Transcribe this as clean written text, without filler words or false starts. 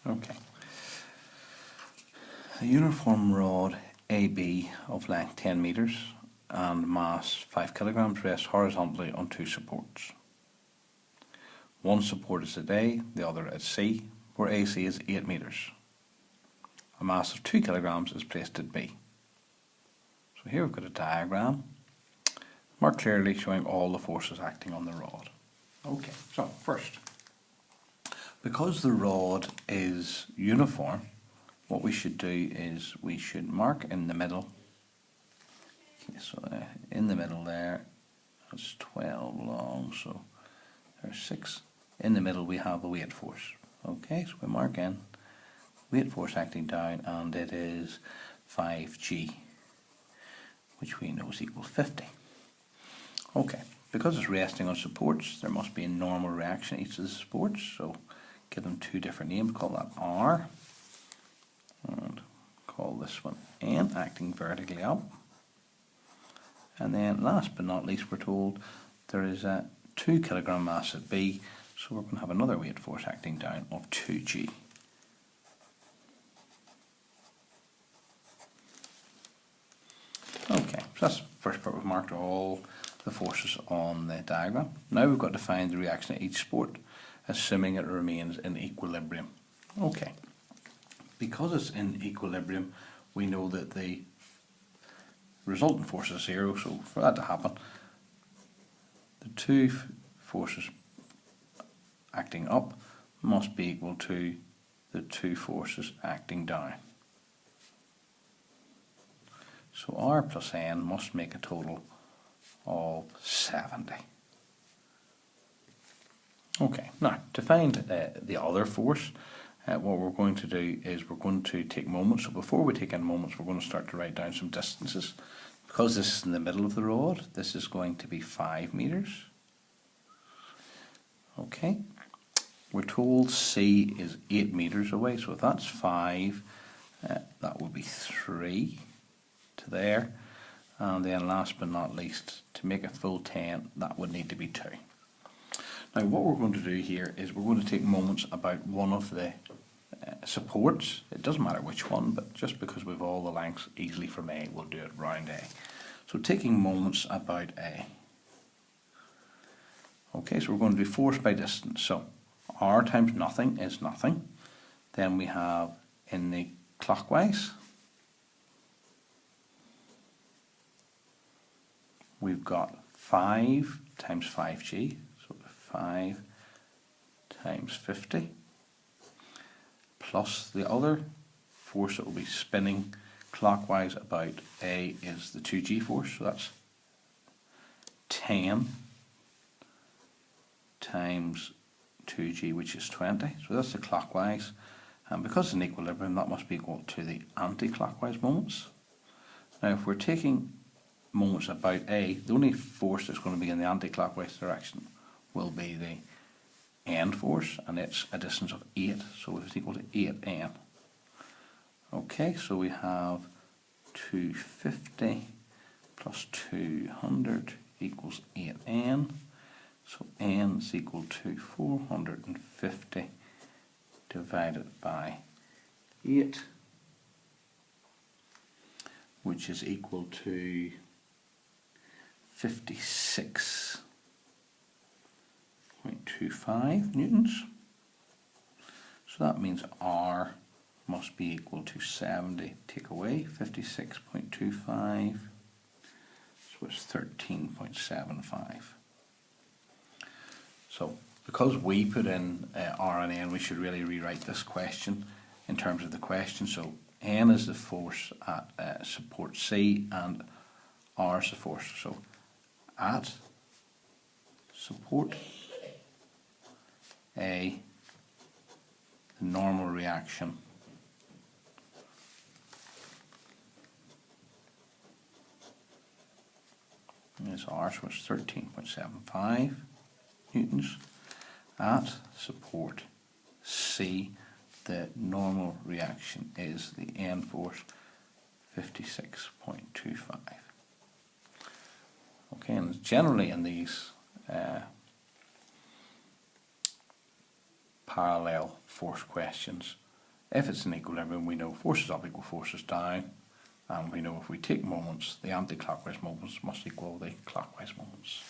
Okay. A uniform rod AB of length 10 metres and mass 5 kilograms rests horizontally on two supports. One support is at A, the other at C, where AC is 8 metres. A mass of 2 kilograms is placed at B. So here we've got a diagram marked clearly showing all the forces acting on the rod. Okay, so first, because the rod is uniform, what we should do is we should mark in the middle. Okay, so in the middle there, that's 12 long, so there's 6. In the middle we have the weight force. Okay, so we mark in weight force acting down, and it is 5G, which we know is equal to 50. Okay, because it's resting on supports, there must be a normal reaction at each of the supports, so give them two different names, call that R, and call this one N, acting vertically up. And then last but not least, we're told there is a 2 kilogram mass at B, so we're going to have another weight force acting down of 2G. Okay, so that's the first part. We've marked all the forces on the diagram. Now we've got to find the reaction at each support, assuming it remains in equilibrium. Okay, because it's in equilibrium, we know that the resultant force is 0, so for that to happen, the two forces acting up must be equal to the two forces acting down. So R plus N must make a total of 70. Okay, now to find the other force, what we're going to do is we're going to take moments. So before we take in moments, we're going to start to write down some distances. Because this is in the middle of the rod, this is going to be 5 metres. Okay, we're told C is 8 metres away, so if that's 5, that would be 3 to there. And then last but not least, to make a full 10, that would need to be 2. Now what we're going to do here is we're going to take moments about one of the supports. It doesn't matter which one, but just because we've all the lengths easily from A, we'll do it round A. So taking moments about A. Okay, so we're going to do force by distance. So R times nothing is nothing. Then we have in the clockwise, we've got 5 times 5G, so 5 times 50, plus the other force that will be spinning clockwise about A is the 2G force, so that's 10 times 2G, which is 20, so that's the clockwise, and because it's in equilibrium, that must be equal to the anti-clockwise moments. Now if we're taking moments about A, the only force that's going to be in the anti-clockwise direction will be the N force, and it's a distance of 8, so it's equal to 8N. Okay, so we have 250 plus 200 equals 8N, so N is equal to 450 divided by 8, which is equal to 56.25 newtons. So that means R must be equal to 70, take away 56.25, so it's 13.75. So because we put in R and N, we should really rewrite this question in terms of the question. So N is the force at support C and R is the force. So at support A, the normal reaction is R, so it's 13.75 newtons. At support C, the normal reaction is the N force, 56.25. Okay, and generally in these parallel force questions, If it's in equilibrium, we know forces up equal forces down, and we know if we take moments, the anti-clockwise moments must equal the clockwise moments.